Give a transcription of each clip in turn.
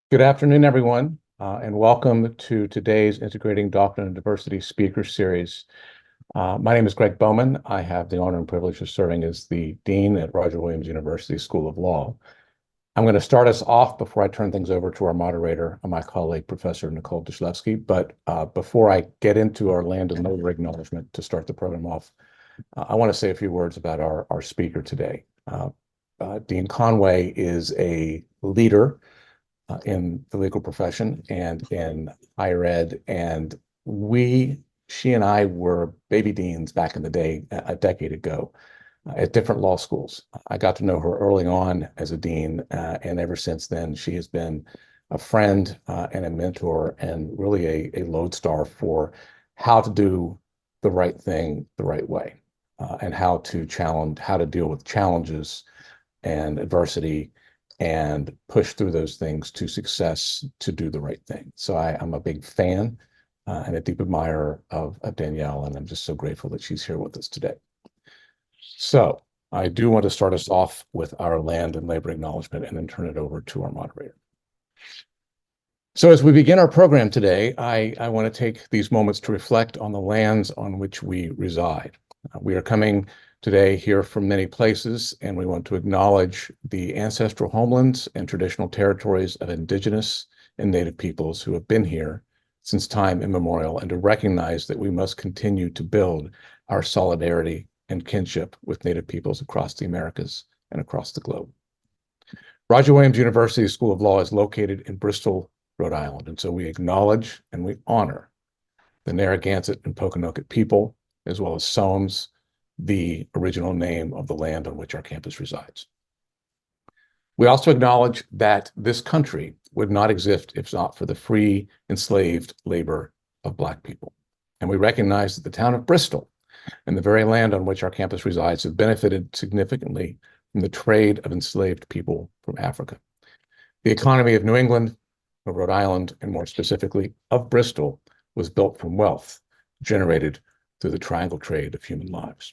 Good afternoon, everyone, and welcome to today's Integrating Doctrine Diversity speaker series. My name is Greg Bowman. I have the honor and privilege of serving as the Dean at Roger Williams University School of Law. I'm going to start us off before I turn things over to our moderator, my colleague, Professor Nicole Dushlewski. But before I get into our land and labor acknowledgement to start the program off, I want to say a few words about our speaker today. Dean Conway is a leader in the legal profession and in higher ed. And she and I were baby deans back in the day, a decade ago, at different law schools. I got to know her early on as a dean, and ever since then, she has been a friend and a mentor and really a lodestar for how to do the right thing the right way, and how to deal with challenges and adversity and push through those things to success to do the right thing. So I'm a big fan and a deep admirer of Danielle, and I'm just so grateful that she's here with us today. So I do want to start us off with our land and labor acknowledgement and then turn it over to our moderator. So as we begin our program today, I want to take these moments to reflect on the lands on which we reside. We are coming today here from many places, and we want to acknowledge the ancestral homelands and traditional territories of Indigenous and Native peoples who have been here since time immemorial, and to recognize that we must continue to build our solidarity and kinship with Native peoples across the Americas and across the globe. Roger Williams University School of Law is located in Bristol, Rhode Island, and so we acknowledge and we honor the Narragansett and Pokanoket people, as well as Somes, the original name of the land on which our campus resides. We also acknowledge that this country would not exist if not for the free enslaved labor of Black people. And we recognize that the town of Bristol and the very land on which our campus resides have benefited significantly from the trade of enslaved people from Africa. The economy of New England, of Rhode Island, and more specifically of Bristol, was built from wealth generated through the triangle trade of human lives.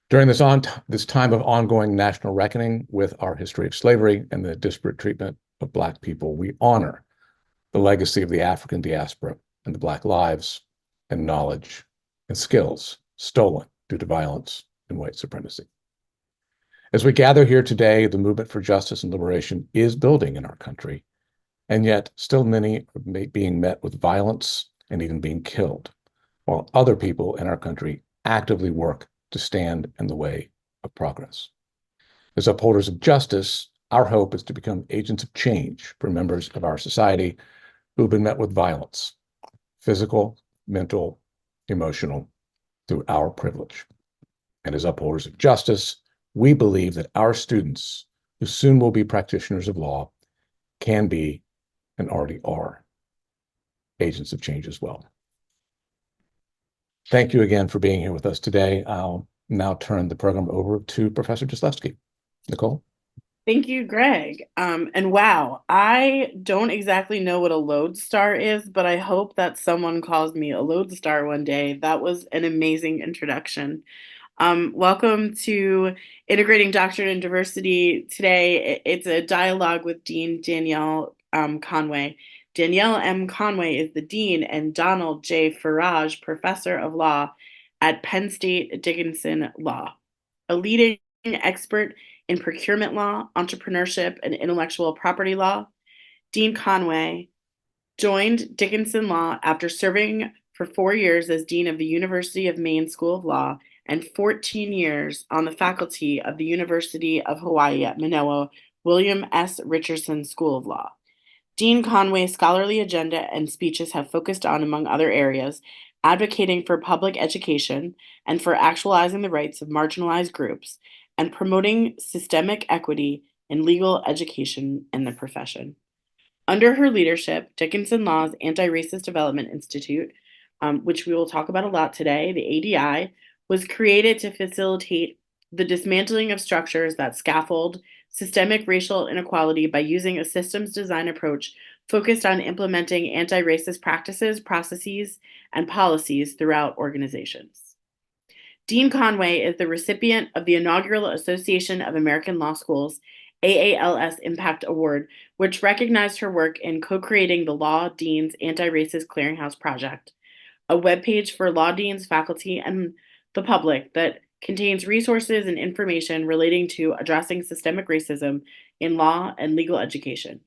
During this time of ongoing national reckoning with our history of slavery and the disparate treatment of Black people, we honor the legacy of the African diaspora and the Black lives and knowledge and skills stolen due to violence and white supremacy. As we gather here today, the movement for justice and liberation is building in our country, and yet still many are being met with violence and even being killed, while other people in our country actively work to stand in the way of progress. As upholders of justice, our hope is to become agents of change for members of our society who have been met with violence, physical, mental, emotional, through our privilege. And as upholders of justice, we believe that our students, who soon will be practitioners of law, can be and already are agents of change as well. Thank you again for being here with us today. I'll now turn the program over to Professor Dushlewski. Nicole? Thank you, Greg. And wow, I don't exactly know what a lodestar is, but I hope that someone calls me a lodestar one day. That was an amazing introduction. Welcome to Integrating Doctrine Diversity. Today, it's a dialogue with Dean Danielle Conway. Danielle M. Conway is the Dean and Donald J. Farage Professor of Law at Penn State Dickinson Law, a leading expert in procurement law, entrepreneurship, and intellectual property law. Dean Conway joined Dickinson Law after serving for 4 years as Dean of the University of Maine School of Law and 14 years on the faculty of the University of Hawaii at Manoa William S. Richardson School of Law. Dean Conway's scholarly agenda and speeches have focused on, among other areas, advocating for public education and for actualizing the rights of marginalized groups and promoting systemic equity in legal education and the profession. Under her leadership, Dickinson Law's Antiracist Development Institute, which we will talk about a lot today, the ADI, was created to facilitate the dismantling of structures that scaffold systemic racial inequality by using a systems design approach focused on implementing anti-racist practices, processes, and policies throughout organizations. Dean Conway is the recipient of the inaugural Association of American Law Schools AALS Impact Award, which recognized her work in co-creating the Law Dean's Anti-Racist Clearinghouse Project, a webpage for law deans, faculty, and the public that contains resources and information relating to addressing systemic racism in law and legal education.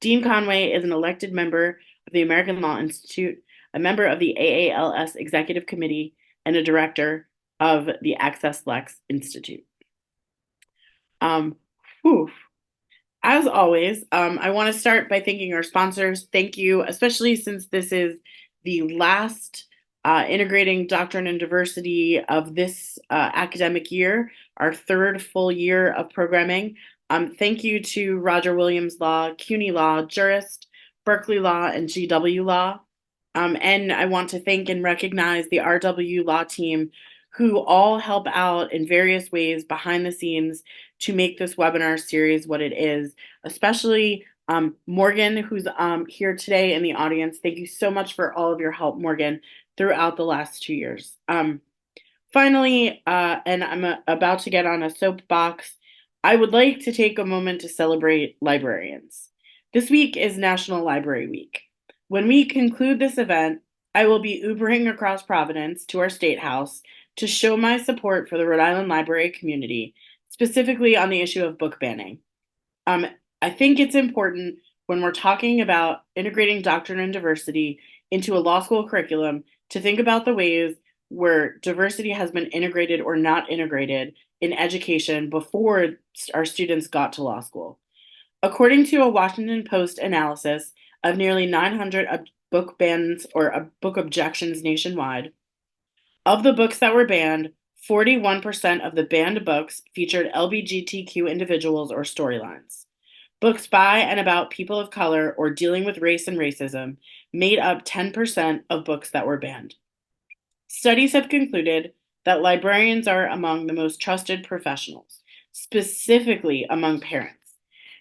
Dean Conway is an elected member of the American Law Institute, a member of the AALS Executive Committee, and a director of the Access Lex Institute. Whew. As always, I want to start by thanking our sponsors. Thank you, especially since this is the last Integrating Doctrine and Diversity of this academic year, our third full year of programming. Thank you to Roger Williams Law, CUNY Law, Jurist, Berkeley Law, and GW Law. And I want to thank and recognize the RW Law team, who all help out in various ways behind the scenes to make this webinar series what it is, especially Morgan, who's here today in the audience. Thank you so much for all of your help, Morgan, throughout the last 2 years. Finally, and I'm about to get on a soapbox, I would like to take a moment to celebrate librarians. This week is National Library Week. When we conclude this event, I will be Ubering across Providence to our State House to show my support for the Rhode Island library community, specifically on the issue of book banning. I think it's important when we're talking about integrating doctrine and diversity into a law school curriculum to think about the ways where diversity has been integrated or not integrated in education before our students got to law school. According to a Washington Post analysis of nearly 900 book bans or book objections nationwide, of the books that were banned, 41% of the banned books featured LGBTQ individuals or storylines. Books by and about people of color or dealing with race and racism made up 10% of books that were banned. Studies have concluded that librarians are among the most trusted professionals, specifically among parents.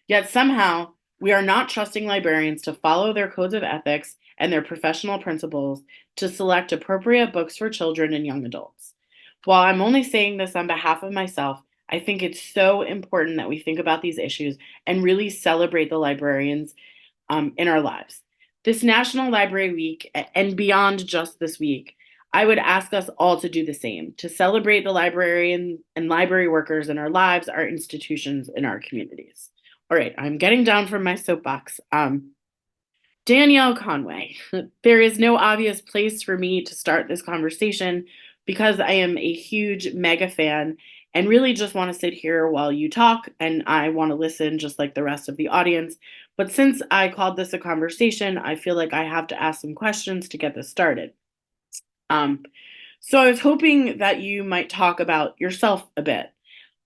Yet somehow, we are not trusting librarians to follow their codes of ethics and their professional principles to select appropriate books for children and young adults. While I'm only saying this on behalf of myself, I think it's so important that we think about these issues and really celebrate the librarians in our lives. This National Library Week, and beyond just this week, I would ask us all to do the same, to celebrate the librarian and library workers in our lives, our institutions, and our communities. All right, I'm getting down from my soapbox. Danielle Conway. There is no obvious place for me to start this conversation because I am a huge mega fan and really just want to sit here while you talk, and I want to listen just like the rest of the audience. But since I called this a conversation, I feel like I have to ask some questions to get this started. So I was hoping that you might talk about yourself a bit.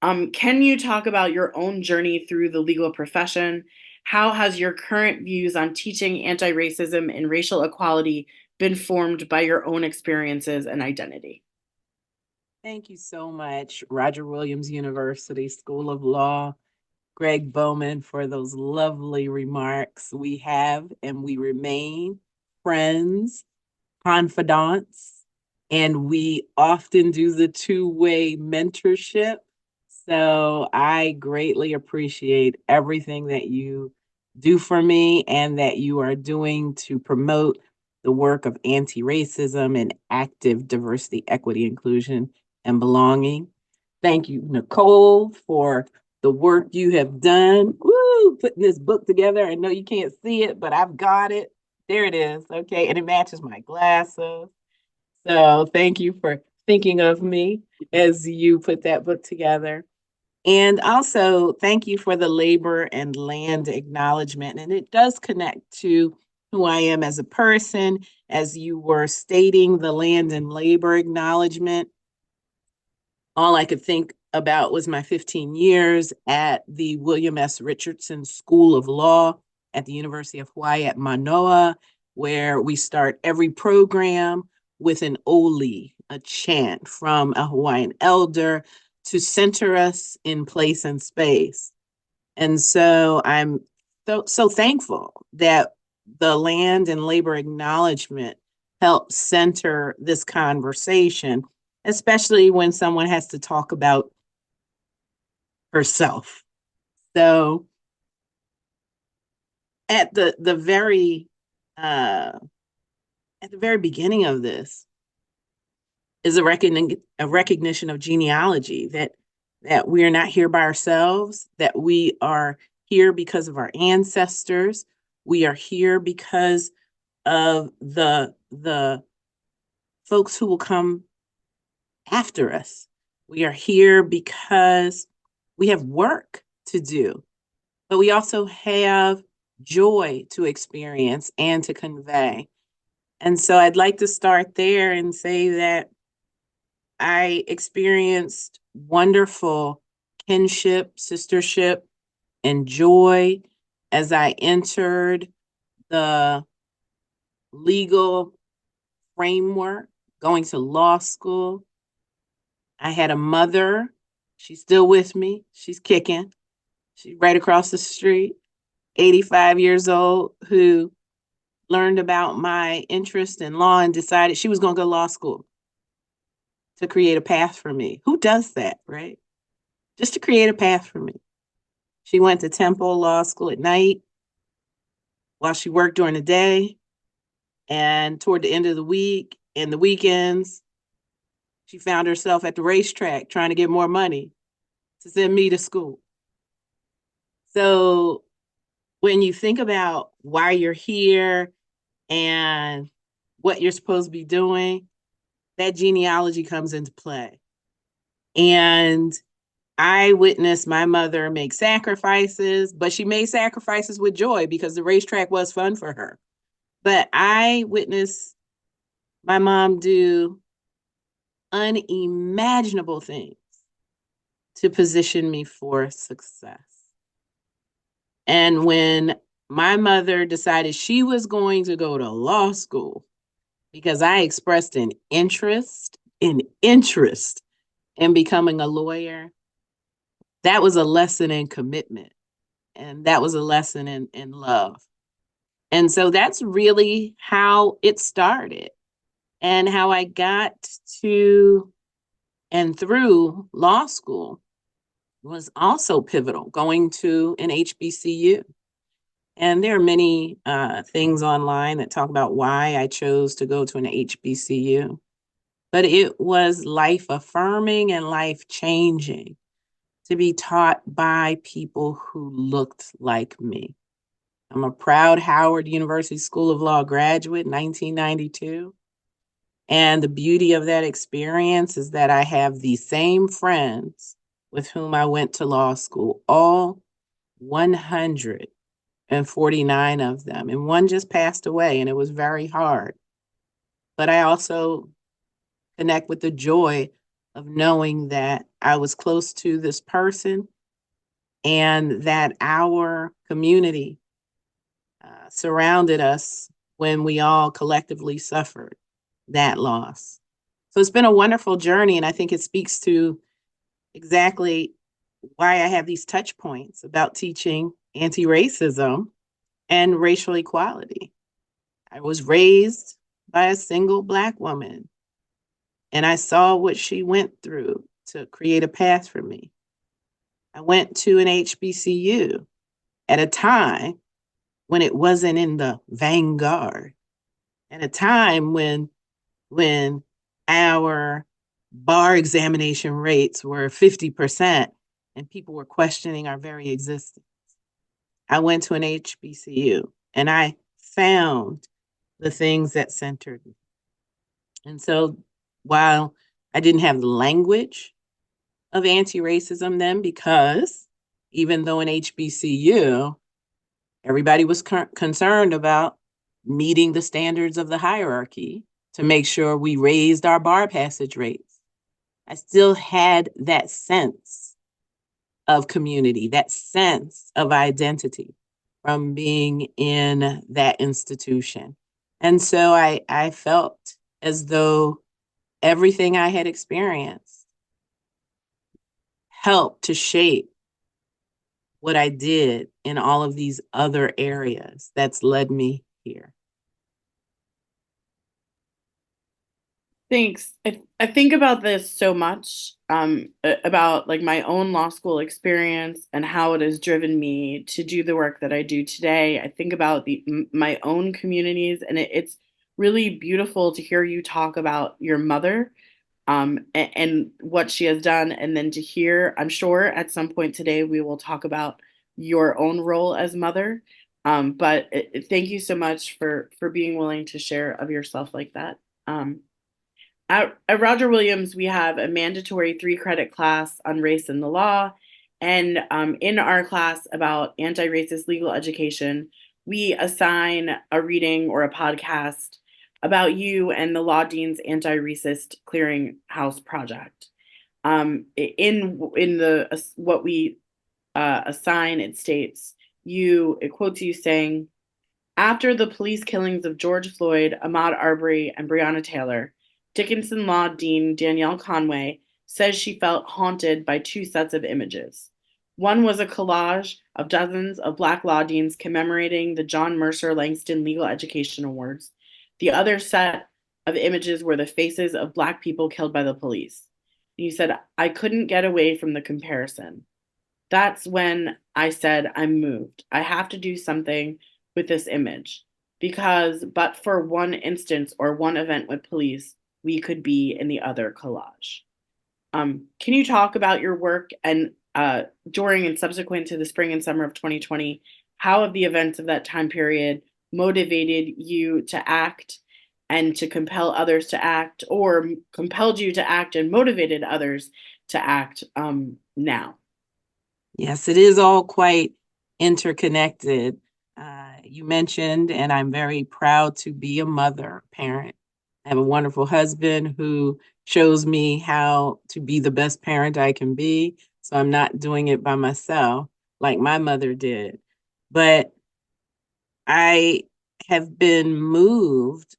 Can you talk about your own journey through the legal profession? How has your current views on teaching anti-racism and racial equality been formed by your own experiences and identity? Thank you so much, Roger Williams University School of Law, Greg Bowman, for those lovely remarks. We have and we remain friends, confidants, and we often do the two-way mentorship. So I greatly appreciate everything that you do for me and that you are doing to promote the work of anti-racism and active diversity, equity, inclusion, and belonging. Thank you, Nicole, for the work you have done. Woo, putting this book together. I know you can't see it, but I've got it. There it is. Okay, and it matches my glasses. So thank you for thinking of me as you put that book together. And also, thank you for the labor and land acknowledgement. And it does connect to who I am as a person, as you were stating the land and labor acknowledgement. All I could think about was my 15 years at the William S. Richardson School of Law at the University of Hawaii at Manoa, where we start every program with an oli, a chant from a Hawaiian elder to center us in place and space. And so I'm so thankful that the land and labor acknowledgement helps center this conversation, especially when someone has to talk about herself. So at the very beginning of this is a recognition of genealogy, that we are not here by ourselves, that we are here because of our ancestors. We are here because of the folks who will come after us. We are here because we have work to do, but we also have joy to experience and to convey. And so I'd like to start there and say that I experienced wonderful kinship, sistership, and joy as I entered the legal framework, going to law school. I had a mother. She's still with me. She's kicking. She's right across the street, 85 years old, who learned about my interest in law and decided she was going to go to law school to create a path for me. Who does that, right? Just to create a path for me. She went to Temple Law School at night while she worked during the day. And toward the end of the week and the weekends, she found herself at the racetrack trying to get more money to send me to school. So when you think about why you're here and what you're supposed to be doing, that genealogy comes into play. And I witnessed my mother make sacrifices, but she made sacrifices with joy because the racetrack was fun for her. But I witnessed my mom do unimaginable things to position me for success. And when my mother decided she was going to go to law school because I expressed an interest in becoming a lawyer, that was a lesson in commitment. And that was a lesson in love. And so that's really how it started. And how I got to and through law school was also pivotal, going to an HBCU. And there are many things online that talk about why I chose to go to an HBCU. But it was life affirming and life changing to be taught by people who looked like me. I'm a proud Howard University School of Law graduate, 1992. And the beauty of that experience is that I have the same friends with whom I went to law school, all 149 of them. And one just passed away, and it was very hard. But I also connect with the joy of knowing that I was close to this person and that our community surrounded us when we all collectively suffered that loss. So it's been a wonderful journey, and I think it speaks to exactly why I have these touch points about teaching anti-racism and racial equality. I was raised by a single Black woman, and I saw what she went through to create a path for me. I went to an HBCU at a time when it wasn't in the vanguard, at a time when our bar examination rates were 50% and people were questioning our very existence. I went to an HBCU and I found the things that centered me. And so while I didn't have the language of anti-racism then, because even though in HBCU, everybody was concerned about meeting the standards of the hierarchy to make sure we raised our bar passage rates, I still had that sense of community, that sense of identity from being in that institution. And so I felt as though everything I had experienced helped to shape what I did in all of these other areas that's led me here. Thanks. I think about this so much, about like my own law school experience and how it has driven me to do the work that I do today. I think about my own communities, and it's really beautiful to hear you talk about your mother, and what she has done, and then to hear, I'm sure at some point today we will talk about your own role as mother. But thank you so much for being willing to share of yourself like that. At Roger Williams, we have a mandatory 3 credit class on race and the law. And in our class about anti racist legal education, we assign a reading or a podcast about you and the Law Dean's Anti Racist Clearinghouse Project. In the what we assign, it states, it quotes you saying, after the police killings of George Floyd, Ahmaud Arbery, and Breonna Taylor, Dickinson Law Dean Danielle Conway says she felt haunted by 2 sets of images. One was a collage of dozens of Black law deans commemorating the John Mercer Langston Legal Education Awards. The other set of images were the faces of Black people killed by the police. And you said, I couldn't get away from the comparison. That's when I said, I'm moved. I have to do something with this image because, but for one instance or one event with police, we could be in the other collage. Can you talk about your work and during and subsequent to the spring and summer of 2020, how have the events of that time period motivated you to act and to compel others to act, or compelled you to act and motivated others to act now? Yes, it is all quite interconnected. You mentioned, and I'm very proud to be a mother, parent. I have a wonderful husband who shows me how to be the best parent I can be. So I'm not doing it by myself like my mother did. But I have been moved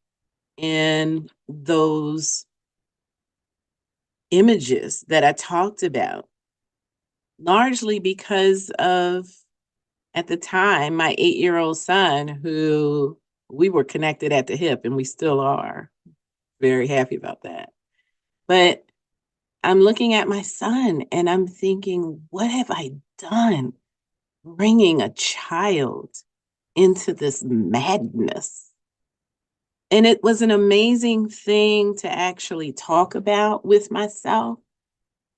in those images that I talked about, largely because of, at the time, my 8-year-old son, who we were connected at the hip, and we still are. Very happy about that. But I'm looking at my son and I'm thinking, what have I done bringing a child into this madness? And it was an amazing thing to actually talk about with myself,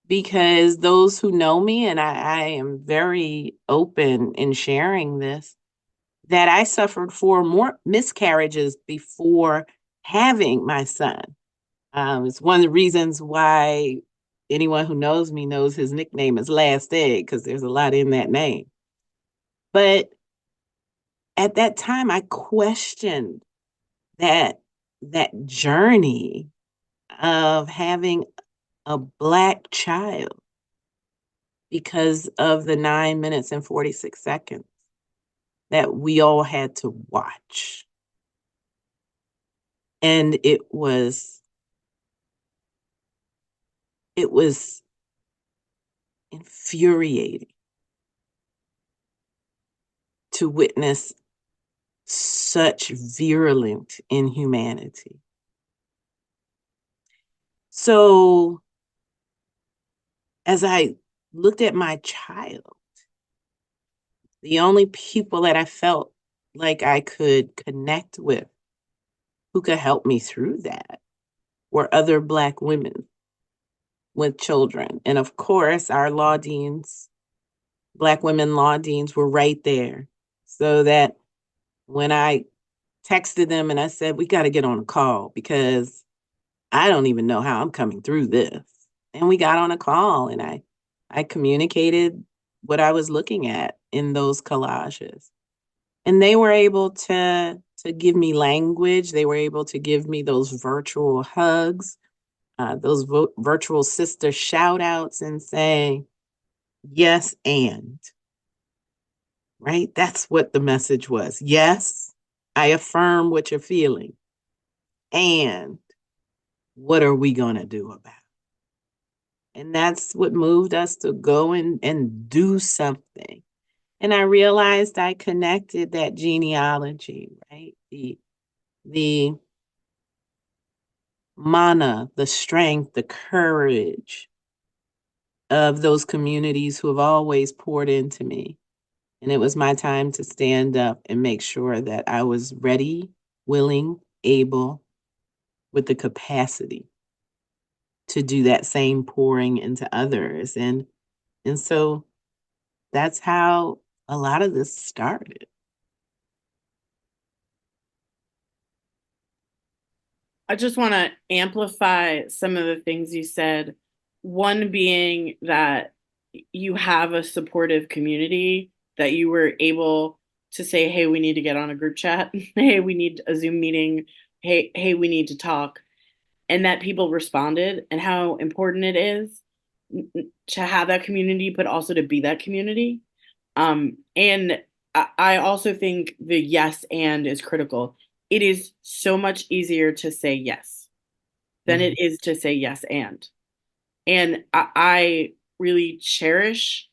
because those who know me, and I am very open in sharing this, that I suffered 4 more miscarriages before having my son. It's one of the reasons why anyone who knows me knows his nickname is Last Egg, because there's a lot in that name. But at that time, I questioned that journey of having a Black child because of the 9 minutes and 46 seconds that we all had to watch. And it was infuriating to witness such virulent inhumanity. So as I looked at my child, the only people that I felt like I could connect with who could help me through that were other Black women with children. And of course, our law deans, Black women law deans, were right there. So that when I texted them and I said, we got to get on a call because I don't even know how I'm coming through this. And we got on a call and I communicated what I was looking at in those collages. And they were able to give me language. They were able to give me those virtual hugs, those virtual sister shout outs, and say, yes, and, right? That's what the message was. Yes, I affirm what you're feeling. And what are we going to do about it? And that's what moved us to go and do something. And I realized I connected that genealogy, right? mana, the strength, the courage of those communities who have always poured into me. And it was my time to stand up and make sure that I was ready, willing, able, with the capacity to do that same pouring into others. And so that's how a lot of this started. I just want to amplify some of the things you said. One being that you have a supportive community, that you were able to say, hey, we need to get on a group chat. Hey, we need a Zoom meeting. Hey, we need to talk. And that people responded, and how important it is to have that community, but also to be that community. And I also think the yes and is critical. It is so much easier to say yes than it is to say yes and. And I really cherish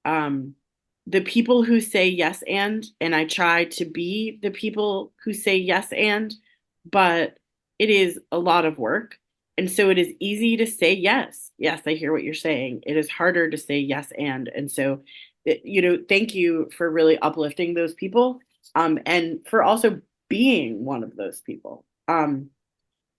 the people who say yes and I try to be the people who say yes and, but it is a lot of work. And so it is easy to say yes. Yes, I hear what you're saying. It is harder to say yes and so thank you for really uplifting those people, and for also being one of those people.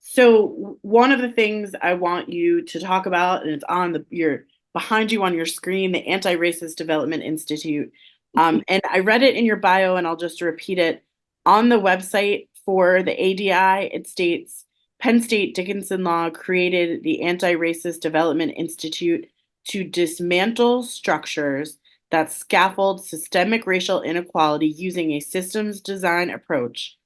So one of the things I want you to talk about, and it's on your behind you on your screen, the Antiracist Development Institute. And I read it in your bio, and I'll just repeat it. On the website for the ADI, it states Penn State Dickinson Law created the Antiracist Development Institute to dismantle structures that scaffold systemic racial inequality using a systems design approach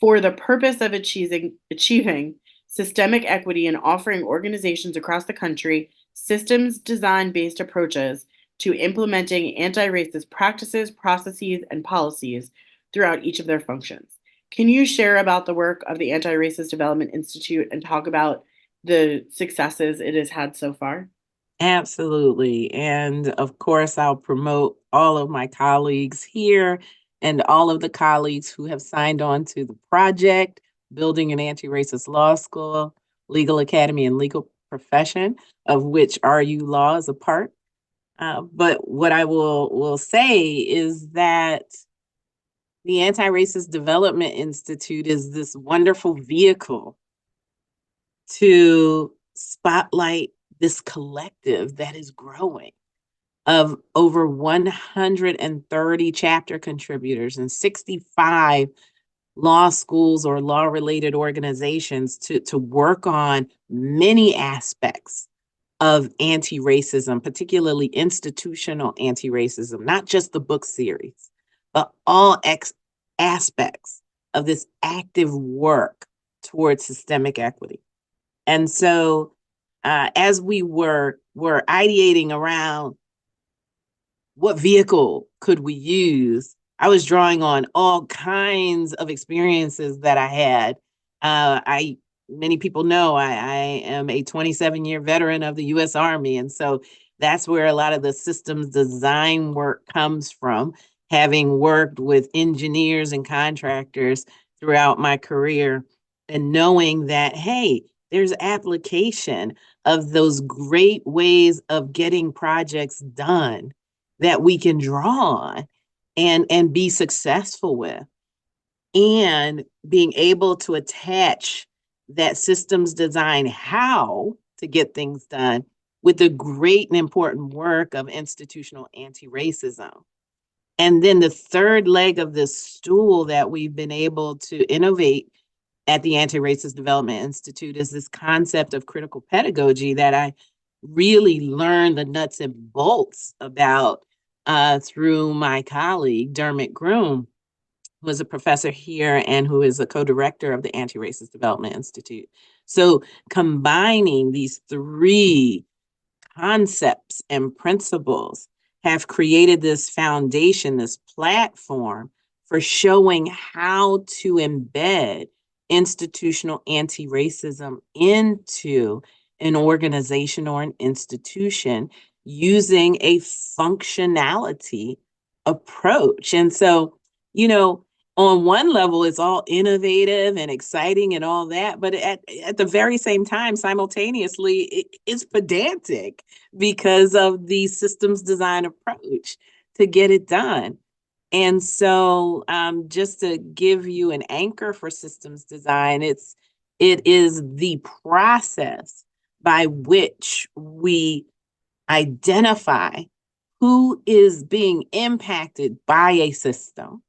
for the purpose of achieving systemic equity and offering organizations across the country systems design-based approaches to implementing anti-racist practices, processes, and policies throughout each of their functions. Can you share about the work of the Antiracist Development Institute and talk about the successes it has had so far? Absolutely. And of course, I'll promote all of my colleagues here and all of the colleagues who have signed on to the project, Building an Anti-Racist Law School, Legal Academy, and Legal Profession, of which RU Law is a part. But what I will say is that the Anti-Racist Development Institute is this wonderful vehicle to spotlight this collective that is growing of over 130 chapter contributors and 65 law schools or law-related organizations to work on many aspects of anti-racism, particularly institutional anti-racism, not just the book series, but all aspects of this active work towards systemic equity. And so as we were ideating around what vehicle could we use, I was drawing on all kinds of experiences that I had. Many people know I am a 27-year veteran of the U.S. Army. And so that's where a lot of the systems design work comes from, having worked with engineers and contractors throughout my career and knowing that, hey, there's application of those great ways of getting projects done that we can draw on and be successful with. And being able to attach that systems design, how to get things done, with the great and important work of institutional anti-racism. And then the third leg of this stool that we've been able to innovate at the Antiracist Development Institute is this concept of critical pedagogy that I really learned the nuts and bolts about through my colleague, Dermot Groom, who is a professor here and who is a co-director of the Antiracist Development Institute. So combining these three concepts and principles have created this foundation, this platform for showing how to embed institutional anti-racism into an organization or an institution using a functionality approach. And so, on one level, it's all innovative and exciting and all that, but at the very same time, simultaneously, it's pedantic because of the systems design approach to get it done. And so just to give you an anchor for systems design, it is the process by which we identify who is being impacted by a system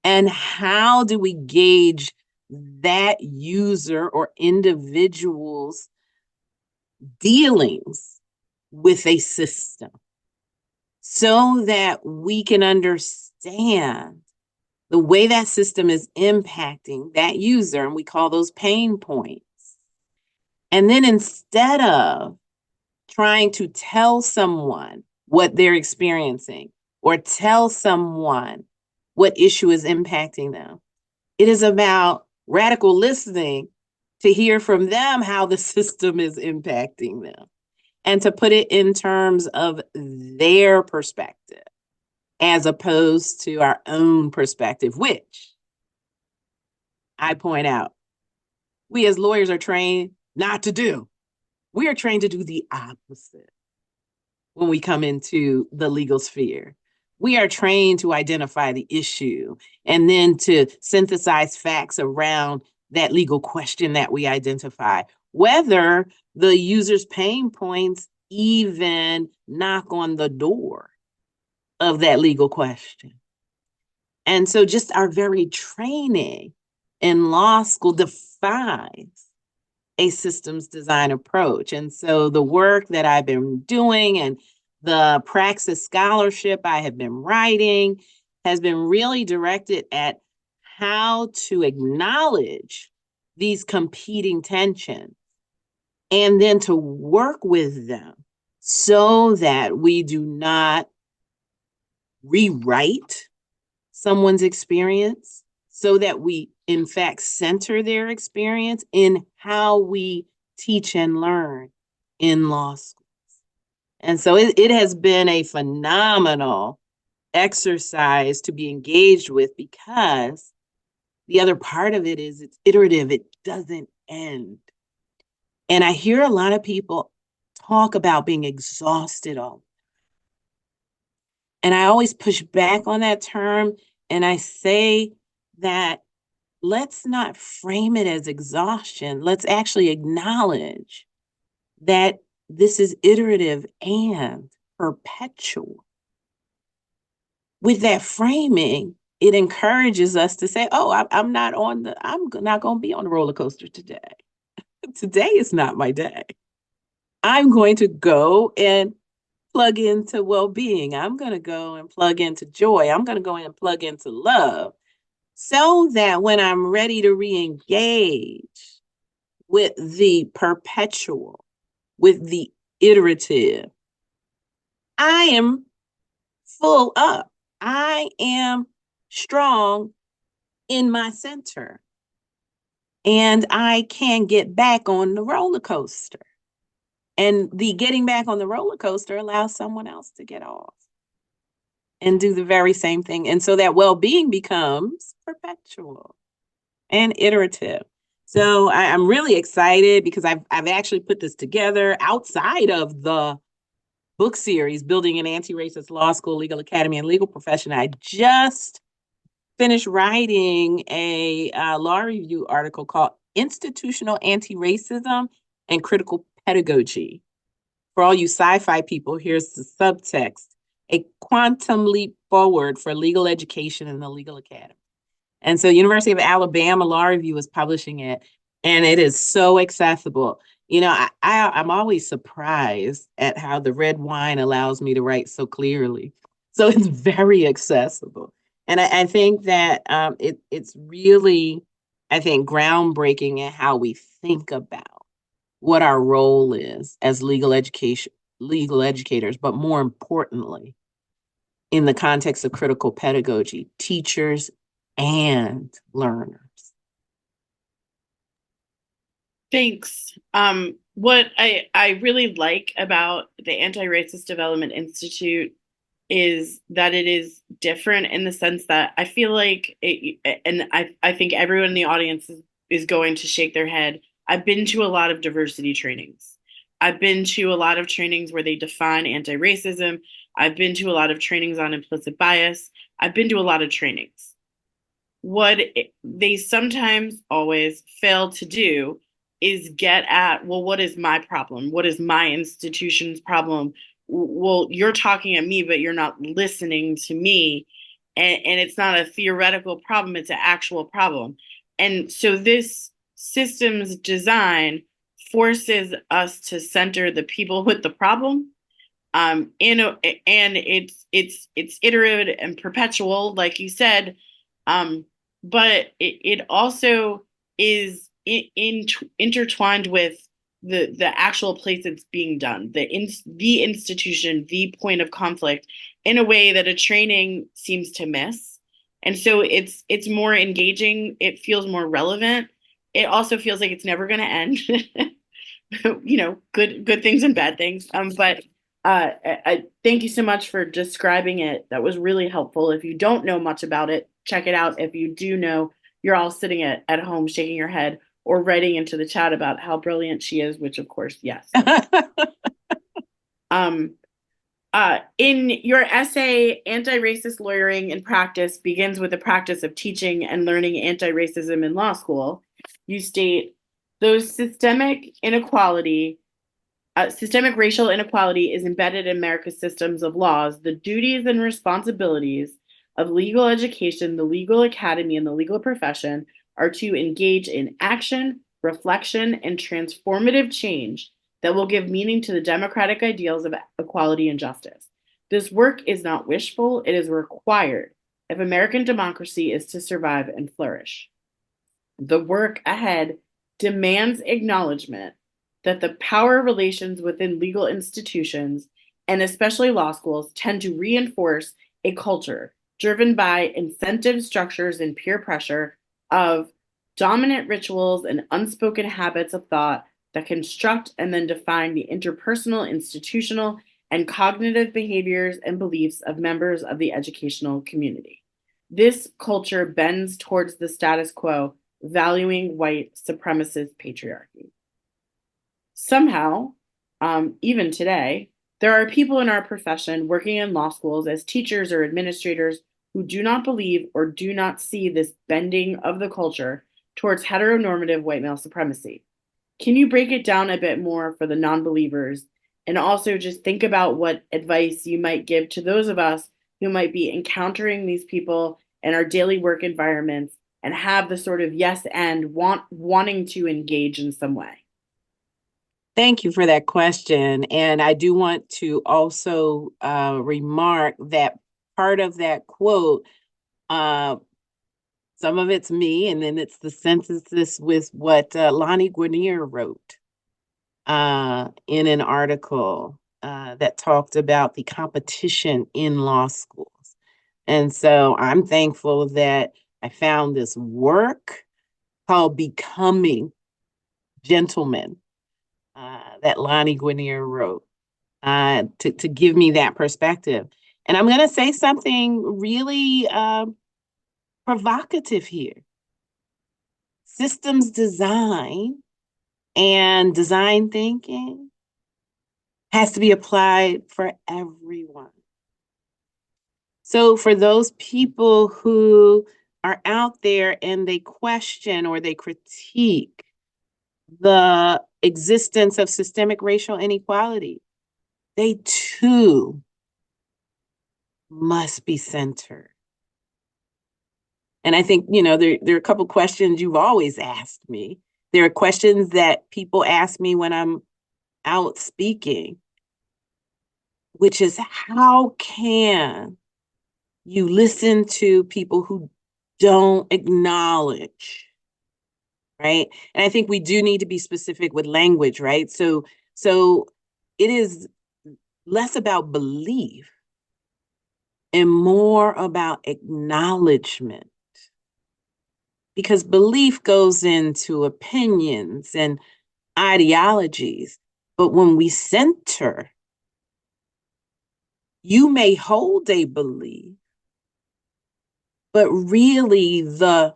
and how do we gauge that user or individual's dealings with a system so that we can understand the way that system is impacting that user, and we call those pain points. And then instead of trying to tell someone what they're experiencing or tell someone what issue is impacting them, it is about radical listening to hear from them how the system is impacting them and to put it in terms of their perspective as opposed to our own perspective, which I point out, we as lawyers are trained not to do. We are trained to do the opposite when we come into the legal sphere. We are trained to identify the issue and then to synthesize facts around that legal question that we identify, whether the user's pain points even knock on the door of that legal question. And so just our very training in law school defines a systems design approach. And so the work that I've been doing and the praxis scholarship I have been writing has been really directed at how to acknowledge these competing tensions and then to work with them so that we do not rewrite someone's experience, so that we, in fact, center their experience in how we teach and learn in law schools. And so it has been a phenomenal exercise to be engaged with because the other part of it is it's iterative, it doesn't end. And I hear a lot of people talk about being exhausted all. And I always push back on that term. And I say that let's not frame it as exhaustion. Let's actually acknowledge that this is iterative and perpetual. With that framing, it encourages us to say, oh, I'm not going to be on the roller coaster today. Today is not my day. I'm going to go and plug into well-being. I'm going to go and plug into joy. I'm going to go and plug into love so that when I'm ready to re-engage with the perpetual, with the iterative, I am full up. I am strong in my center. And I can get back on the roller coaster. And the getting back on the roller coaster allows someone else to get off and do the very same thing. And so that well-being becomes perpetual and iterative. So I'm really excited because I've actually put this together outside of the book series, Building an Anti-Racist Law School, Legal Academy, and Legal Profession. I just finished writing a law review article called Institutional Anti-Racism and Critical Pedagogy. For all you sci-fi people, here's the subtext: a quantum leap forward for legal education in the Legal Academy. And so University of Alabama Law Review is publishing it, and it is so accessible. You know, I'm always surprised at how the red wine allows me to write so clearly. So it's very accessible. And I think that it's really, I think, groundbreaking in how we think about what our role is as legal educators, but more importantly, in the context of critical pedagogy, teachers and learners. Thanks. What I really like about the Antiracist Development Institute is that it is different in the sense that I feel like I think everyone in the audience is going to shake their head. I've been to a lot of diversity trainings. I've been to a lot of trainings where they define anti-racism. I've been to a lot of trainings on implicit bias. I've been to a lot of trainings. They sometimes always fail to do is get at, well, what is my problem? What is my institution's problem? Well, you're talking at me, but you're not listening to me. And it's not a theoretical problem, it's an actual problem. And so this systems design forces us to center the people with the problem. And it's iterative and perpetual, like you said. But it also is intertwined with the actual place it's being done, the institution, the point of conflict, in a way that a training seems to miss. And so it's more engaging. It feels more relevant. It also feels like it's never going to end. Good things and bad things. But I thank you so much for describing it. That was really helpful. If you don't know much about it, check it out. If you do know, you're all sitting at home shaking your head or writing into the chat about how brilliant she is, which of course, yes. In your essay, Anti-Racist Lawyering in Practice Begins with the Practice of Teaching and Learning Anti-Racism in Law School, you state, those systemic racial inequality is embedded in America's systems of laws, the duties and responsibilities of legal education, the legal academy, and the legal profession are to engage in action, reflection, and transformative change that will give meaning to the democratic ideals of equality and justice. This work is not wishful, it is required if American democracy is to survive and flourish. The work ahead demands acknowledgement that the power relations within legal institutions, and especially law schools, tend to reinforce a culture driven by incentive structures and peer pressure of dominant rituals and unspoken habits of thought that construct and then define the interpersonal, institutional, and cognitive behaviors and beliefs of members of the educational community. This culture bends towards the status quo, valuing white supremacist patriarchy. Somehow, even today, there are people in our profession working in law schools as teachers or administrators who do not believe or do not see this bending of the culture towards heteronormative white male supremacy. Can you break it down a bit more for the non-believers, and also just think about what advice you might give to those of us who might be encountering these people in our daily work environments and have the sort of yes and wanting to engage in some way? Thank you for that question. And I do want to also remark that part of that quote, some of it's me, and then it's the synthesis with what Lonnie Guinier wrote in an article that talked about the competition in law schools. And so I'm thankful that I found this work called Becoming Gentlemen that Lonnie Guinier wrote to give me that perspective. And I'm going to say something really provocative here. Systems design and design thinking has to be applied for everyone. So for those people who are out there and they question or they critique the existence of systemic racial inequality, they too must be centered. And I think, there are a couple questions you've always asked me. There are questions that people ask me when I'm out speaking, which is, how can you listen to people who don't acknowledge, right? And I think we do need to be specific with language, right? So it is less about belief and more about acknowledgement. Because belief goes into opinions and ideologies. But when we center You may hold a belief, but really the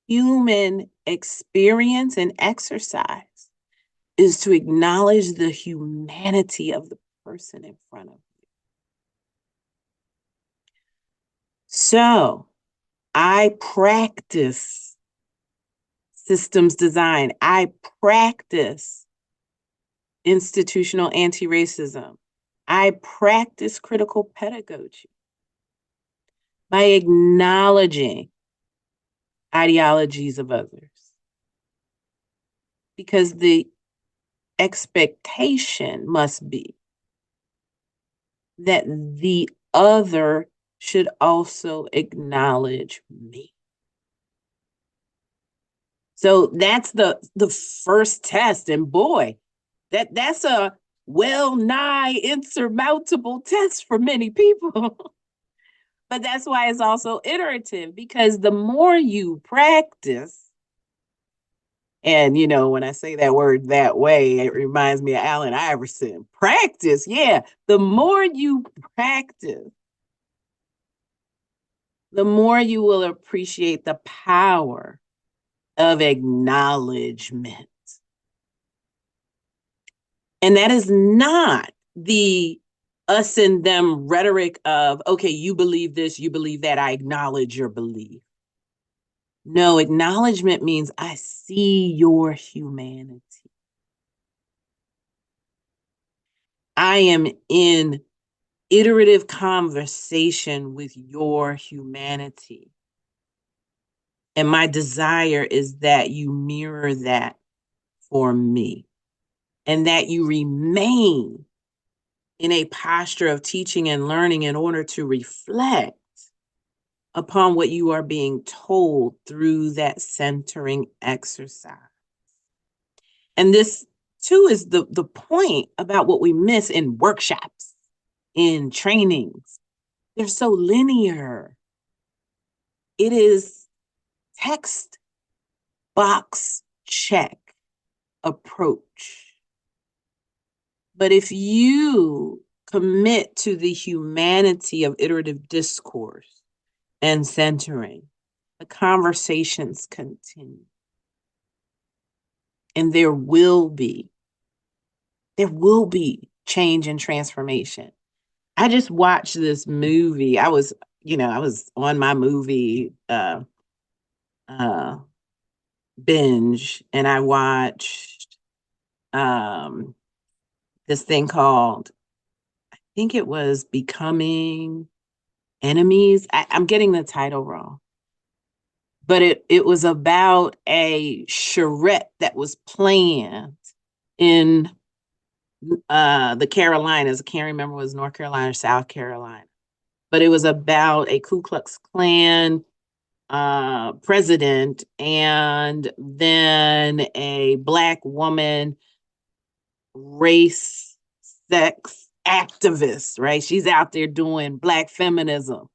human experience and exercise is to acknowledge the humanity of the person in front of you. So I practice systems design. I practice institutional anti-racism. I practice critical pedagogy by acknowledging ideologies of others. Because the expectation must be that the other should also acknowledge me. So that's the first test. And boy, that's a well nigh insurmountable test for many people. But that's why it's also iterative, because the more you practice, and you know, when I say that word that way, it reminds me of Allen Iverson. Practice, yeah. The more you practice, the more you will appreciate the power of acknowledgement. And that is not the us and them rhetoric of, okay, you believe this, you believe that, I acknowledge your belief. No, acknowledgement means I see your humanity. I am in iterative conversation with your humanity. And my desire is that you mirror that for me, and that you remain in a posture of teaching and learning in order to reflect upon what you are being told through that centering exercise. And this too is the point about what we miss in workshops, in trainings. They're so linear. It is text box check approach. But if you commit to the humanity of iterative discourse and centering, the conversations continue. And there will be change and transformation. I just watched this movie. I was on my movie binge, and I watched this thing called, I think it was Becoming Enemies. I'm getting the title wrong. But it was about a charrette that was planned in the Carolinas. I can't remember if it was North Carolina or South Carolina. But it was about a Ku Klux Klan president, and then a Black woman race sex activist, right? She's out there doing Black feminism.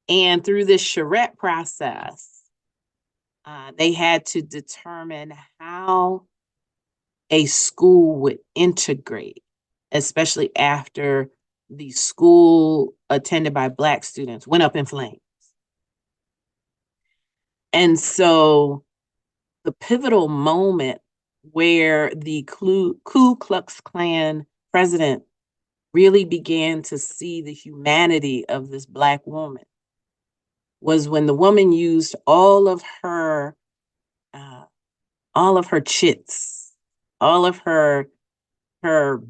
And through this charrette process, they had to determine how a school would integrate, especially after the school attended by Black students went up in flames. And so the pivotal moment where the Ku Klux Klan president really began to see the humanity of this Black woman was when the woman used all of her chits, all of her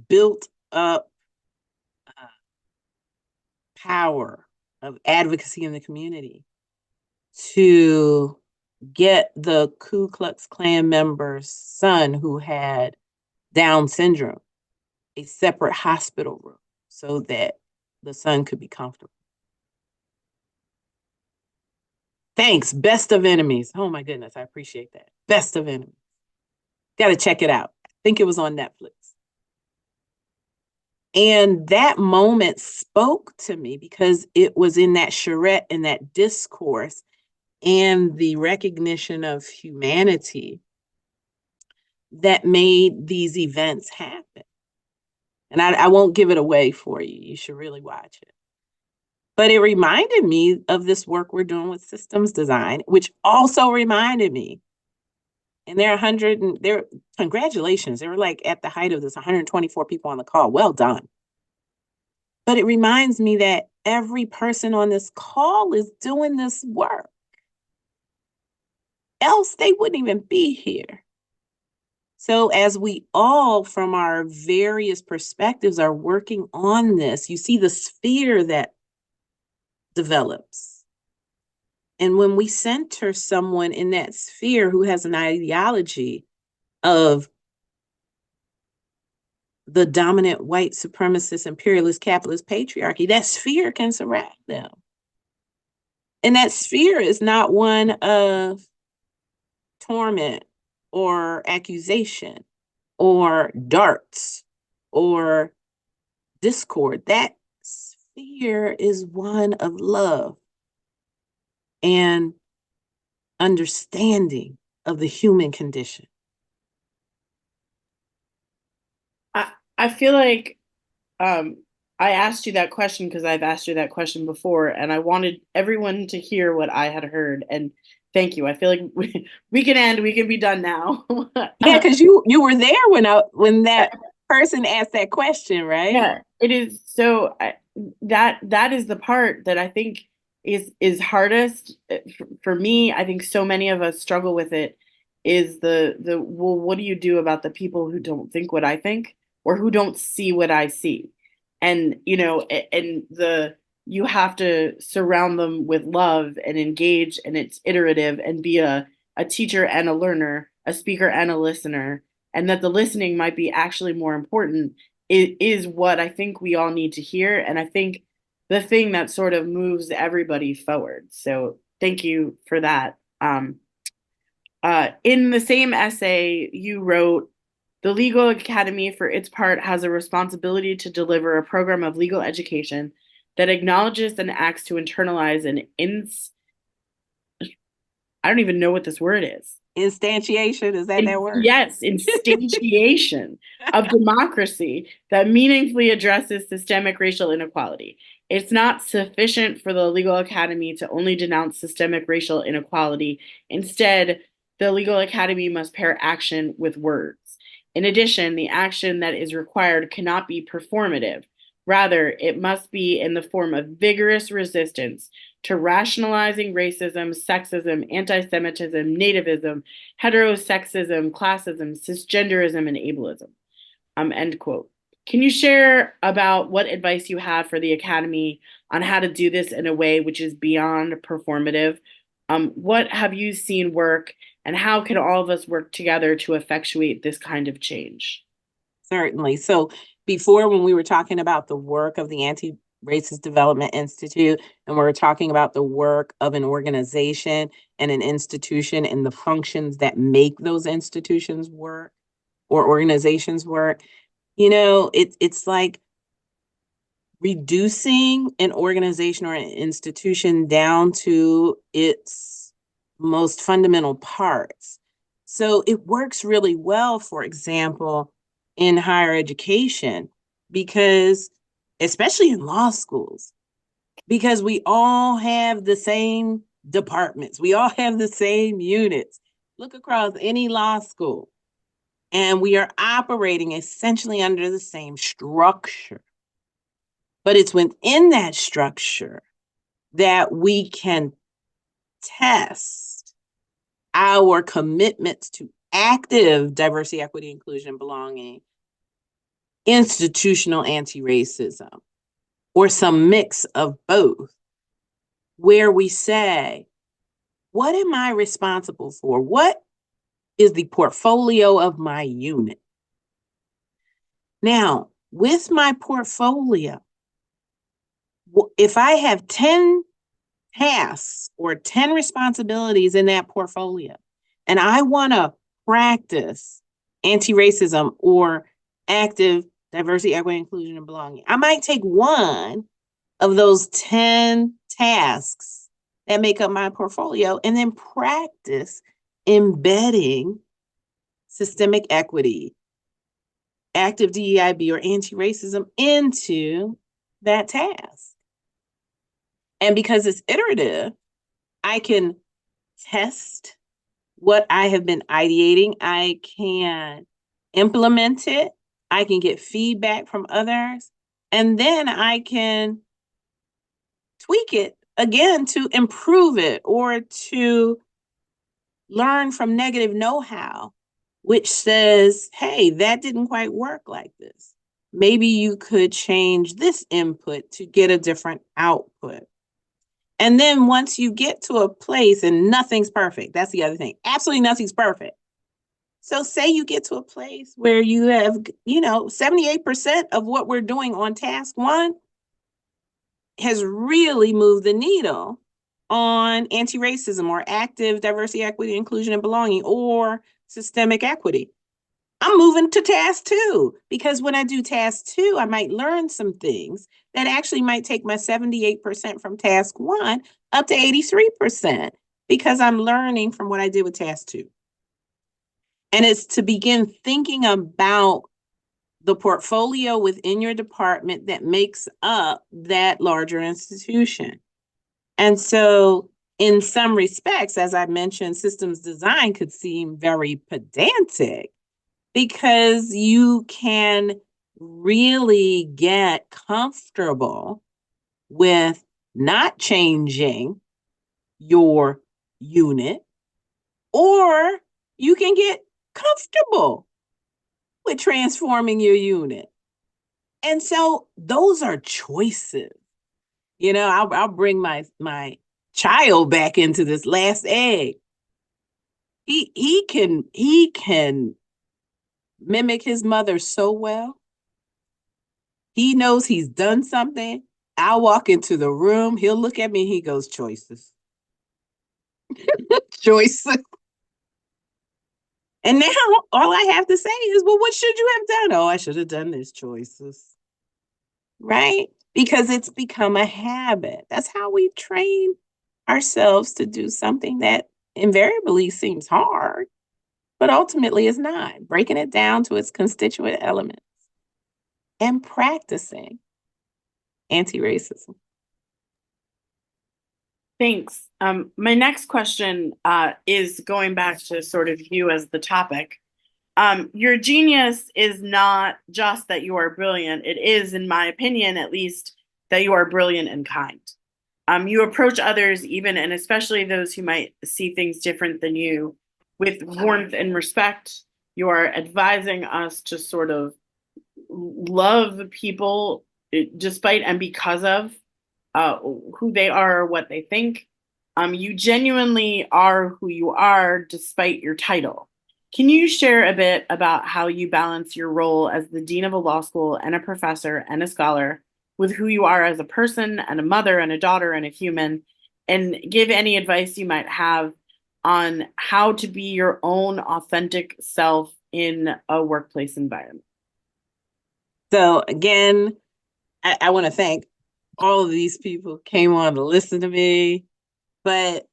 built up power of advocacy in the community to get the Ku Klux Klan member's son, who had Down syndrome, a separate hospital room so that the son could be comfortable. Thanks, Best of Enemies. Oh my goodness, I appreciate that. Best of Enemies. Got to check it out. I think it was on Netflix. And that moment spoke to me because it was in that charrette, in that discourse, and the recognition of humanity that made these events happen. And I won't give it away for you. You should really watch it. But it reminded me of this work we're doing with systems design, which also reminded me. And there are 100 and there, congratulations. They were like at the height of this, 124 people on the call. Well done. But it reminds me that every person on this call is doing this work. Else they wouldn't even be here. So as we all, from our various perspectives, are working on this, you see the sphere that develops. And when we center someone in that sphere who has an ideology of the dominant white supremacist, imperialist, capitalist patriarchy, that sphere can surround them. And that sphere is not one of torment or accusation or darts or discord. That sphere is one of love and understanding of the human condition. I feel like I asked you that question because I've asked you that question before, and I wanted everyone to hear what I had heard. And thank you. I feel like we can end. We can be done now. Yeah, because you were there when that person asked that question, right? Yeah, it is. So that is the part that I think is hardest for me. I think so many of us struggle with it. Is the well, what do you do about the people who don't think what I think or who don't see what I see? And you have to surround them with love and engage, and it's iterative, and be a teacher and a learner, a speaker and a listener, and that the listening might be actually more important. It is what I think we all need to hear. And I think the thing that sort of moves everybody forward. So thank you for that. In the same essay, you wrote, the Legal Academy, for its part, has a responsibility to deliver a program of legal education that acknowledges and acts to internalize I don't even know what this word is. Instantiation, is that word? Yes, instantiation of democracy that meaningfully addresses systemic racial inequality. It's not sufficient for the Legal Academy to only denounce systemic racial inequality. Instead, the Legal Academy must pair action with words. In addition, the action that is required cannot be performative. Rather, it must be in the form of vigorous resistance to rationalizing racism, sexism, anti-Semitism, nativism, heterosexism, classism, cisgenderism, and ableism. End quote. Can you share about what advice you have for the Academy on how to do this in a way which is beyond performative? What have you seen work, and how can all of us work together to effectuate this kind of change? Certainly. So before, when we were talking about the work of the Antiracist Development Institute, and we were talking about the work of an organization and an institution and the functions that make those institutions work or organizations work, it's like reducing an organization or an institution down to its most fundamental parts. So it works really well, for example, in higher education, because especially in law schools, because we all have the same departments, we all have the same units. Look across any law school, and we are operating essentially under the same structure. But it's within that structure that we can test our commitments to active diversity, equity, inclusion, belonging, institutional anti-racism, or some mix of both, where we say, what am I responsible for? What is the portfolio of my unit? Now, with my portfolio, if I have 10 tasks or 10 responsibilities in that portfolio, and I want to practice anti-racism or active diversity, equity, inclusion, and belonging, I might take one of those 10 tasks that make up my portfolio and then practice embedding systemic equity active DEIB or anti-racism into that task. And because it's iterative, I can test what I have been ideating. I can implement it. I can get feedback from others. And then I can tweak it again to improve it or to learn from negative know-how, which says, hey, that didn't quite work like this. Maybe you could change this input to get a different output. And then once you get to a place, and nothing's perfect, that's the other thing, absolutely nothing's perfect. So say you get to a place where you have, 78% of what we're doing on task 1 has really moved the needle on anti-racism or active diversity, equity, inclusion, and belonging, or systemic equity. I'm moving to task 2, because when I do task 2, I might learn some things that actually might take my 78% from task 1 up to 83%, because I'm learning from what I did with task 2. And it's to begin thinking about the portfolio within your department that makes up that larger institution. And so in some respects, as I mentioned, systems design could seem very pedantic, because you can really get comfortable with not changing your unit, or you can get comfortable with transforming your unit. And so those are choices. I'll bring my child back into this last egg. He can mimic his mother so well. He knows he's done something. I'll walk into the room, he'll look at me, and he goes, choices. Choices. And now all I have to say is, well, what should you have done? Oh, I should have done this. Choices. Right? Because it's become a habit. That's how we train ourselves to do something that invariably seems hard, but ultimately is not. Breaking it down to its constituent elements and practicing anti-racism. Thanks. My next question is going back to sort of you as the topic. Your genius is not just that you are brilliant. It is, in my opinion, at least, that you are brilliant and kind. You approach others, even and especially those who might see things different than you, with warmth and respect. You are advising us to sort of love people despite and because of who they are or what they think. You genuinely are who you are despite your title. Can you share a bit about how you balance your role as the dean of a law school and a professor and a scholar with who you are as a person and a mother and a daughter and a human, and give any advice you might have on how to be your own authentic self in a workplace environment? So again, I want to thank all of these people who came on to listen to me, but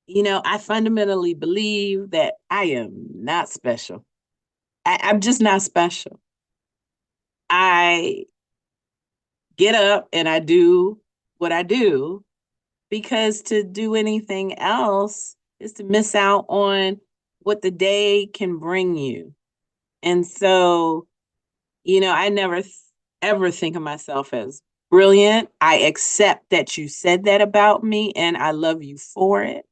I fundamentally believe that I am not special. I'm just not special. I get up and I do what I do, because to do anything else is to miss out on what the day can bring you. And so, I never ever think of myself as brilliant. I accept that you said that about me, and I love you for it.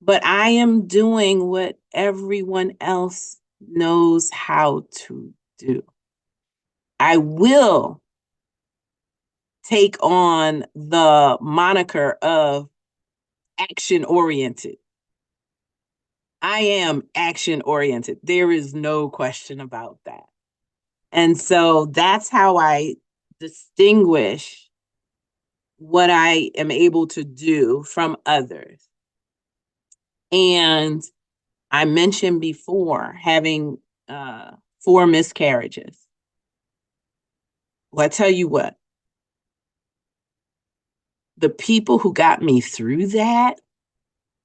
But I am doing what everyone else knows how to do. I will take on the moniker of action-oriented. I am action-oriented. There is no question about that. And so that's how I distinguish what I am able to do from others. And I mentioned before having 4 miscarriages. Well, I tell you what, the people who got me through that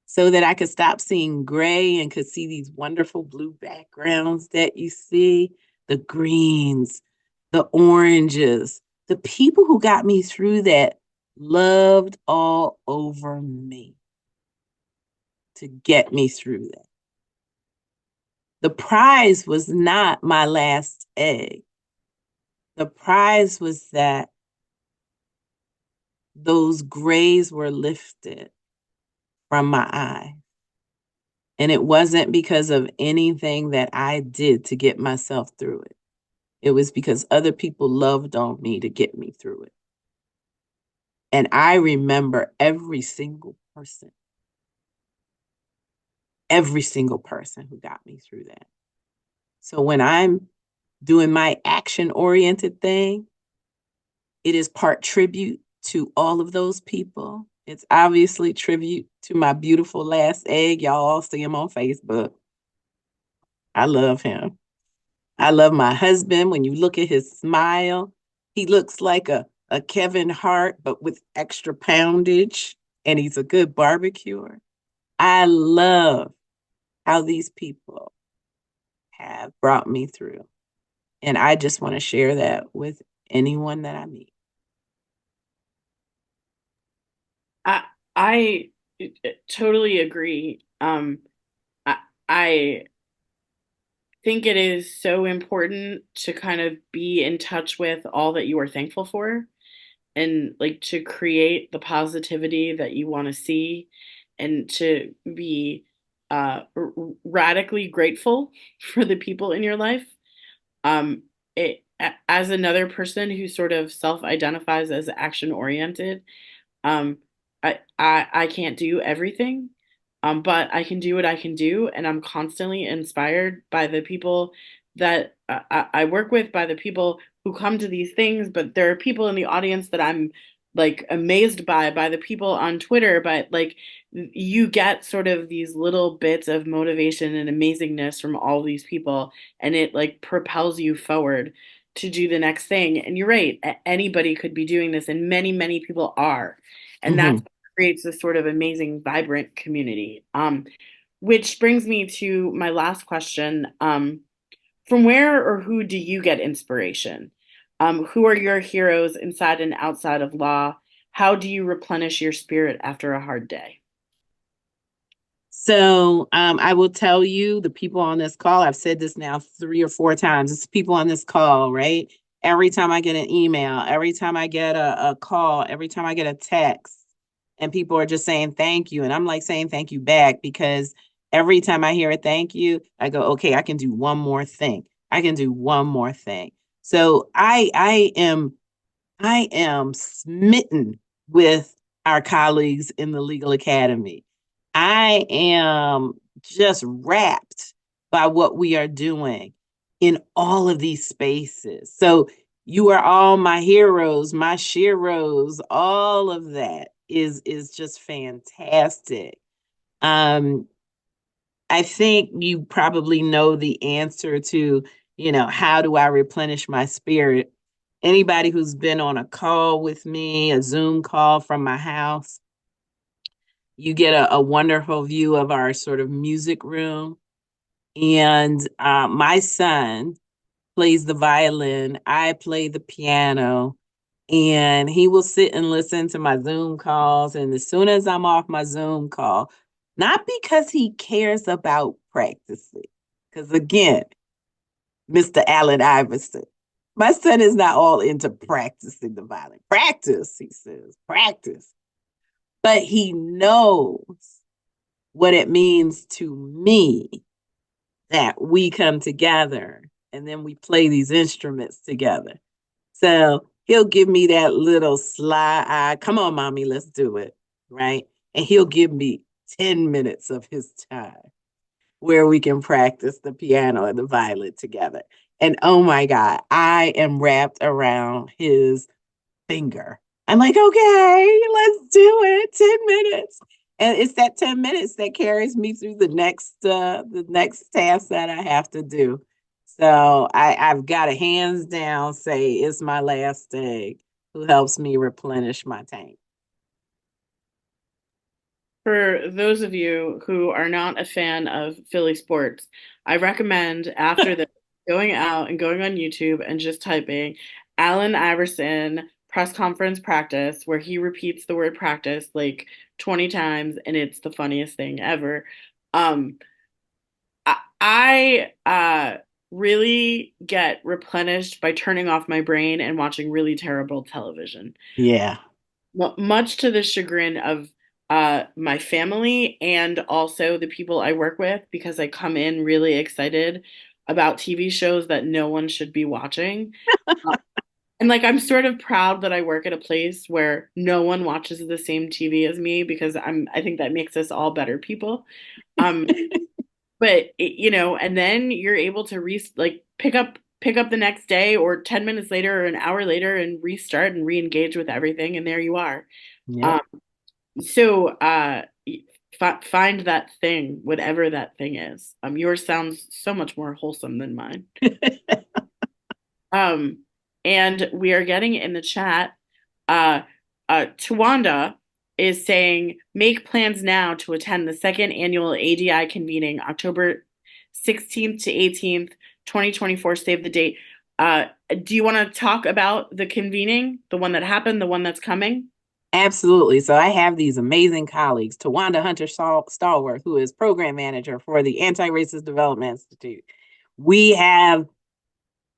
so that I could stop seeing gray and could see these wonderful blue backgrounds that you see, the greens, the oranges, the people who got me through that loved all over me to get me through that. The prize was not my last egg. The prize was that those grays were lifted from my eye. And it wasn't because of anything that I did to get myself through it. It was because other people loved on me to get me through it. And I remember every single person who got me through that. So when I'm doing my action-oriented thing, it is part tribute to all of those people. It's obviously tribute to my beautiful last egg. Y'all all see him on Facebook. I love him. I love my husband. When you look at his smile, he looks like a Kevin Hart, but with extra poundage, and he's a good barbecuer. I love how these people have brought me through. And I just want to share that with anyone that I meet. I totally agree. I think it is so important to kind of be in touch with all that you are thankful for, and like to create the positivity that you want to see, and to be radically grateful for the people in your life. As another person who sort of self-identifies as action oriented, um, I can't do everything, but I can do what I can do, and I'm constantly inspired by the people that I work with, by the people who come to these things. But there are people in the audience that I'm like amazed by the people on Twitter. But like you get sort of these little bits of motivation and amazingness from all these people, and it like propels you forward to do the next thing. And you're right, anybody could be doing this, and many people are. And that's what creates this sort of amazing, vibrant community. Which brings me to my last question. From where or who do you get inspiration? Who are your heroes inside and outside of law? How do you replenish your spirit after a hard day? So I will tell you, the people on this call, I've said this now 3 or 4 times, it's people on this call, right? Every time I get an email, every time I get a call, every time I get a text, and people are just saying thank you. And I'm like saying thank you back, because every time I hear a thank you, I go, okay, I can do one more thing. I can do one more thing. So I am smitten with our colleagues in the Legal Academy. I am just wrapped by what we are doing in all of these spaces. So you are all my heroes, my sheroes, all of that is just fantastic. I think you probably know the answer to, how do I replenish my spirit? Anybody who's been on a call with me, a Zoom call from my house, you get a wonderful view of our sort of music room. And my son plays the violin, I play the piano, and he will sit and listen to my Zoom calls. And as soon as I'm off my Zoom call, not because he cares about practicing, because again, Mr. Allen Iverson, my son is not all into practicing the violin. Practice, he says, practice. But he knows what it means to me that we come together and then we play these instruments together. So he'll give me that little sly eye, come on, mommy, let's do it, right? And he'll give me 10 minutes of his time where we can practice the piano and the violin together. And oh my God, I am wrapped around his finger. I'm like, okay, let's do it, 10 minutes. And it's that 10 minutes that carries me through the next task that I have to do. So I've got to hands down say it's my last egg who helps me replenish my tank. For those of you who are not a fan of Philly sports, I recommend after this going out and going on YouTube and just typing Allen Iverson press conference practice, where he repeats the word practice like 20 times, and it's the funniest thing ever. Um, I really get replenished by turning off my brain and watching really terrible television. Yeah. Much to the chagrin of my family and also the people I work with, because I come in really excited about TV shows that no one should be watching. Uh, and like I'm sort of proud that I work at a place where no one watches the same TV as me, because I think that makes us all better people. Um, but and then you're able to like pick up the next day or 10 minutes later or an hour later and restart and re-engage with everything, and there you are. Yep. Um, so find that thing, whatever that thing is. Yours sounds so much more wholesome than mine. Um, and we are getting in the chat. Uh, Tawanda is saying, make plans now to attend the second annual ADI convening, October 16th to 18th, 2024. Save the date. Do you want to talk about the convening, the one that happened, the one that's coming? Absolutely. So I have these amazing colleagues, Tawanda Hunter Stallworth, who is program manager for the Antiracist Development Institute. We have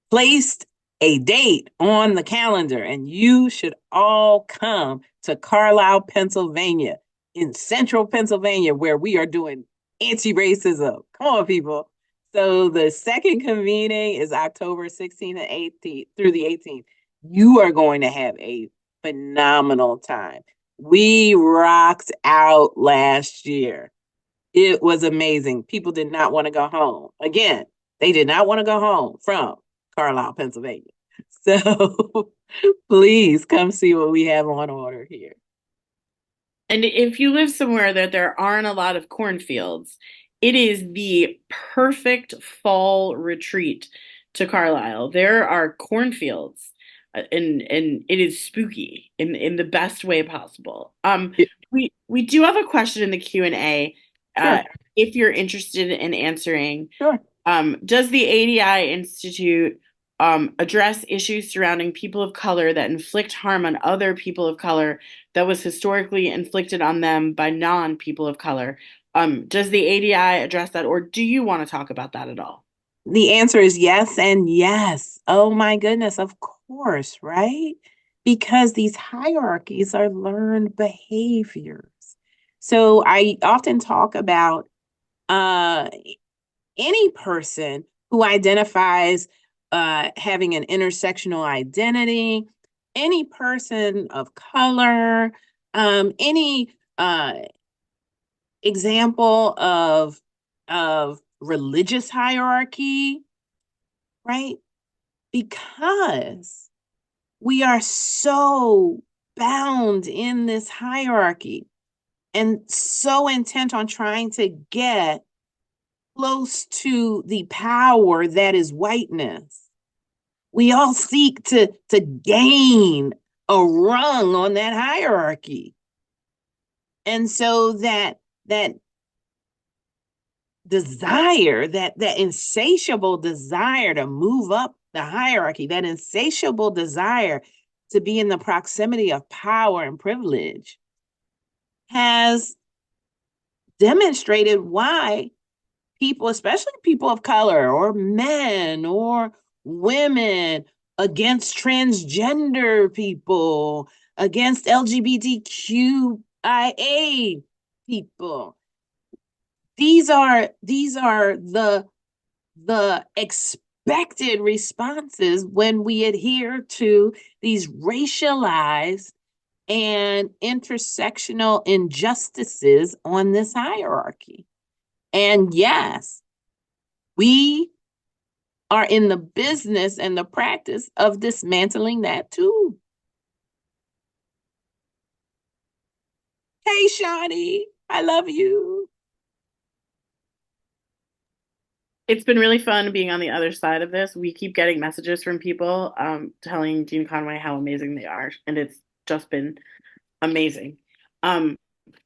placed a date on the calendar, and you should all come to Carlisle, Pennsylvania, in central Pennsylvania, where we are doing anti-racism. Come on, people. So the second convening is October 16th and 18th through the 18th. You are going to have a phenomenal time. We rocked out last year. It was amazing. People did not want to go home. Again, they did not want to go home from Carlisle, Pennsylvania. So please come see what we have on order here. And if you live somewhere that there aren't a lot of cornfields, it is the perfect fall retreat to Carlisle. There are cornfields, and it is spooky in the best way possible. We do have a question in the Q&A, Sure. if you're interested in answering. Sure. Does the ADI Institute address issues surrounding people of color that inflict harm on other people of color that was historically inflicted on them by non-people of color? Does the ADI address that, or do you want to talk about that at all? The answer is yes and yes. Oh my goodness, of course, right? Because these hierarchies are learned behaviors. So I often talk about any person who identifies having an intersectional identity, any person of color, any example of religious hierarchy, right? Because we are so bound in this hierarchy and so intent on trying to get close to the power that is whiteness. We all seek to gain a rung on that hierarchy. And so that desire, that insatiable desire to move up the hierarchy, that insatiable desire to be in the proximity of power and privilege has demonstrated why people, especially people of color or men or women, against transgender people, against LGBTQIA people. These are the expected responses when we adhere to these racialized and intersectional injustices on this hierarchy. And yes, we are in the business and the practice of dismantling that too. Hey, Shawnee, I love you. It's been really fun being on the other side of this. We keep getting messages from people telling Dean Conway how amazing they are, and it's just been amazing.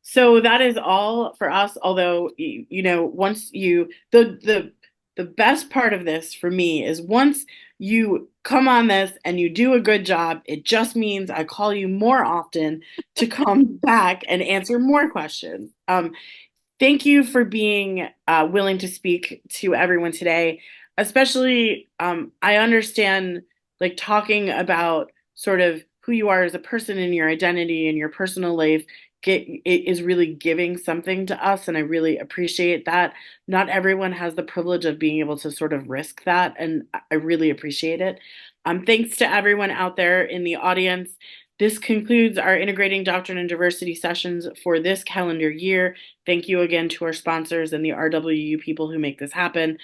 So that is all for us. Although once you the the best part of this for me is once you come on this and you do a good job, it just means I call you more often to come back and answer more questions. Thank you for being willing to speak to everyone today. Especially, I understand like talking about sort of who you are as a person and your identity and your personal life it is really giving something to us, and I really appreciate that. Not everyone has the privilege of being able to sort of risk that, and I really appreciate it. Thanks to everyone out there in the audience. This concludes our Integrating Doctrine and Diversity sessions for this calendar year. Thank you again to our sponsors and the RWU people who make this happen.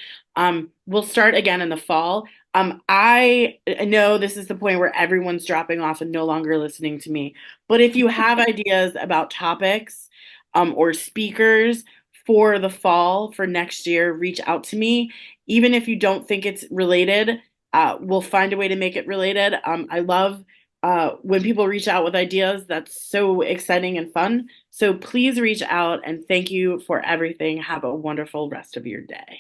We'll start again in the fall. I know this is the point where everyone's dropping off and no longer listening to me, but if you have ideas about topics or speakers for the fall for next year, reach out to me. Even if you don't think it's related, we'll find a way to make it related. I love when people reach out with ideas. That's so exciting and fun. So please reach out, and thank you for everything. Have a wonderful rest of your day.